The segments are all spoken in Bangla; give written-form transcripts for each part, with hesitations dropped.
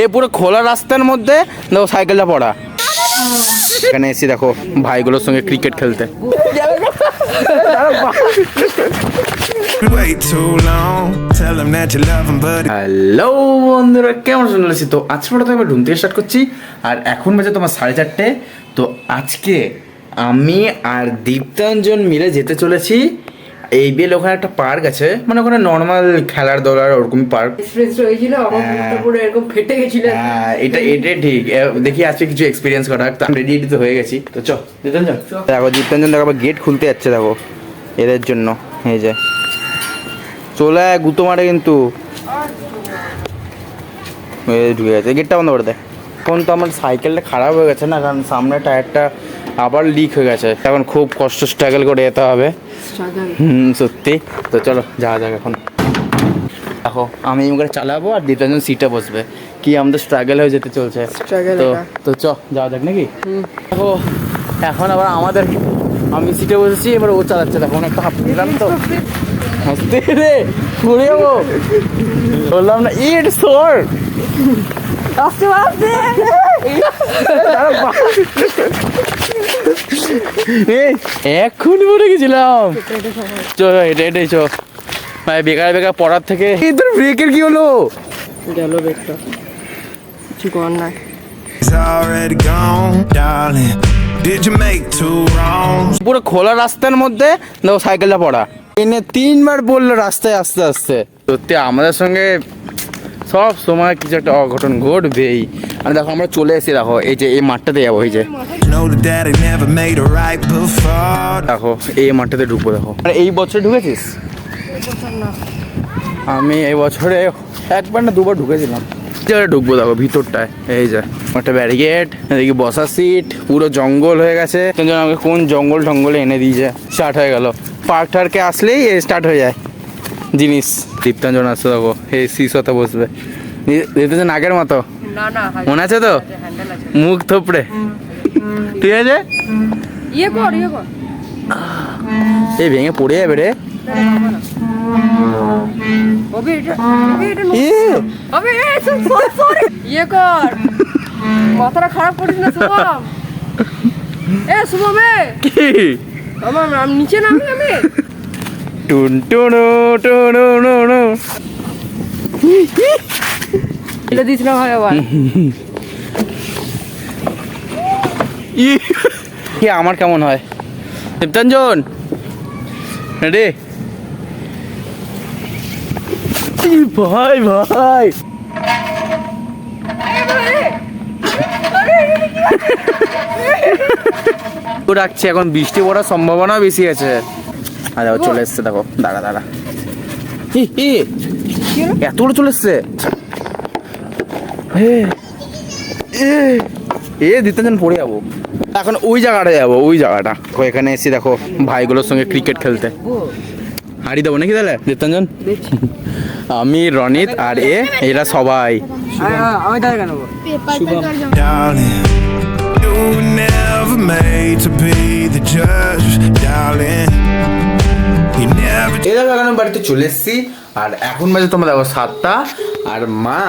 এই পুরো খোলা রাস্তার মধ্যে দেখো সাইকেলটা পড়া। এখানে এসে দেখো ভাইগুলোর সঙ্গে ক্রিকেট খেলতে। হ্যালো বন্ধুরা, কেমন শুনলেছি? তো আজকে তো আমি রুম থেকে স্টার্ট করছি আর এখন বাজে তোমার 4:30। তো আজকে আমি আর দীপ্তাঞ্জন মিলে যেতে চলেছি এই বিয়ের ওখানে একটা পার্ক আছে, মানে ওখানে নর্মাল খেলার দোলার ওরকম পার্ক হয়েছিল। আমার মুখটা পুরো এরকম ফেটে গেছিল। হ্যাঁ, এটা ঠিক। দেখি আজকে কিছু এক্সপিরিয়েন্স করা। রেডি তো হয়ে গেছি। তো চল দীপ্তাঞ্জন, দেখো দীপ্তাঞ্জন দেখো আবার গেট খুলতে যাচ্ছে। দেখো এদের জন্য এই যে চলে গুতো মারে কিন্তু ঢুকে গেছে। গেটটা বন্ধ করে দেয়। এখন তো আমার সাইকেলটা খারাপ হয়ে গেছে না, কারণ সামনে টায়ারটা আবার লিক হয়ে গেছে। এখন খুব কষ্ট স্ট্রাগল করে যেতে হবে। সত্যি। তো চলো যাওয়া যাক এখন। দেখো আমি করে চালাবো আর দীপ্তাঞ্জন সিটে বসবে। কি আমাদের স্ট্রাগল হয়ে যেতে চলছে। তো চ যাওয়া যাক নাকি? দেখো এখন আবার আমাদের, আমি সিটে বসেছি, এবার ও চালাচ্ছে। দেখো একটা হাফ দিলাম তো হাসতে রে পড়ে যাবো বললাম না। ইট সোর এক্ষুনি পড়ে গেছিলাম। চো এটাই চো ভাই, বেকার বেকার পড়ার থেকে। তোর ব্রেকের কি হলো? গেল ব্রেকটা, কিছু কর না। পুরো খোলা রাস্তার মধ্যে দেখো সাইকেলটা পড়া। এনে 3বার বললো রাস্তায় আস্তে আস্তে। সত্যি আমাদের সঙ্গে সব সময় কিছু একটা অঘটন ঘটবেই। আর দেখো আমরা চলে এসেছি। দেখো এই যে এই মাঠটাতে যাবো। এই যে দেখো এই মাঠটাতে ঢুকবো। দেখো এই বছরে ঢুকেছিস? আমি এই বছরে 1বার না 2বার ঢুকেছিলাম। ঢুকবো দেখো ভিতরটায়। এই যে একটা ব্যারিকেড, এদিকে বসার সিট, পুরো জঙ্গল হয়ে গেছে। আমাকে কোন জঙ্গলে এনে দিয়েছে। স্টার্ট হয়ে গেল। পার্ক টার্কে আসলেই স্টার্ট হয়ে যায় জিনিস। দীপ্তাঞ্জন আসছে দেখো, এই সিসতে বসবে। দীপ্তাঞ্জন আগের মতো মনে আছে তো? মুখ থপড়ে ঠিক আছে। এই ভেঙে পড়ে যাবে রে। মাথাটা খারাপ করিস না শুভম। শুভম আমার নিচে নামি আমি। টুন টুনু টুনু টুনু এটা দিস না ভাই আবার। আমার কেমন হয় দীপ্তাঞ্জন? রে ভাই ভাই রাখছি। এখন বৃষ্টি পড়ার সম্ভাবনা বেশি আছে। আর দেখো চলে এসছে। দেখো দাঁড়া এত বড় চলে এসছে। দীপ্তাঞ্জন পড়ে যাবো। এখন ওই জায়গাটা যাবো, ওই জায়গাটা। এখানে এসে দেখো ভাইগুলোর সঙ্গে ক্রিকেট খেলতে। হারিয়ে দেবো নাকি তাহলে দীপ্তাঞ্জন? আমি রনিত আর এরা সবাই। আমি তাহলে কেন বাড়িতে চলে এসছি। আর এখন বাজে তোমার দেখো 7টা। আর মা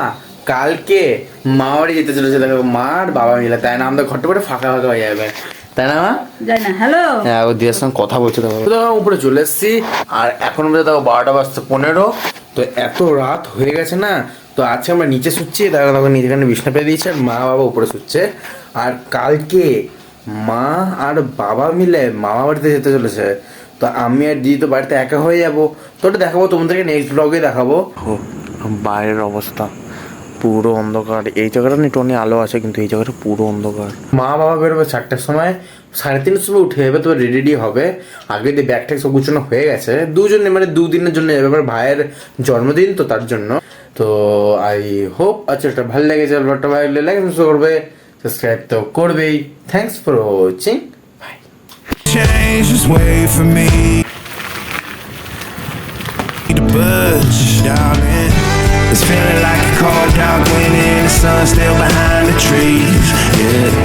কালকে মা বাড়ি যেতে চলেছে। দেখো মা আর বাবা মিলে, তাই না? আমাদের ঘরটা পরে ফাঁকা ফাঁকা হয়ে যাবে, তাই না মা? হ্যালো। হ্যাঁ, ও দিদির সঙ্গে কথা বলছে। দেখো উপরে চলে এসছি। আর এখন বাজে দেখো 12:15। তো এত রাত হয়ে গেছে না। তো আজকে আমরা নিচে শুচ্ছি। দেখো তখন নিচেখানে বিছনা পেয়ে দিয়েছে। আর মা বাবা উপরে শুচ্ছে। আর কালকে মা আর বাবা মিলে মামা বাড়িতে যেতে চলেছে। তো আমি আর দিদি তো বাড়িতে একা হয়ে যাবো। তো ওটা দেখাবো তোমাদেরকে, নেক্সট ব্লগে দেখাবো। বাইরের অবস্থা পুরো অন্ধকার। এই জায়গাটা একটু আলো আছে, কিন্তু এই জায়গাটা পুরো অন্ধকার। মা বাবা বেরোবে 4টার সময়, 3:30 সময় উঠে যাবে। তো রেডি হবে। আগে দিয়ে ব্যাগ ট্যাগ সব গুছানো হয়ে গেছে। দুজনে মানে 2 দিনের জন্য যাবে। আমার ভাইয়ের জন্মদিন তো, তার জন্য। তো আই হোপ আচ্ছা এটা ভালো লেগেছে। ব্লগটা ভালো লাগে করবে, সাবস্ক্রাইব তো করবেই। Thanks for watching. Bye. Change this way for me to budge, darling. It's feeling like a cold dark winter and the sun still behind the trees. Yeah.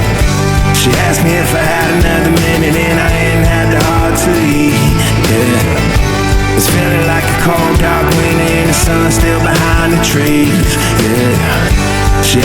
She asked me if I had another minute and I ain't had the heart to eat. Yeah. It's feeling like a cold dark winter and the sun still behind the trees. Yeah. She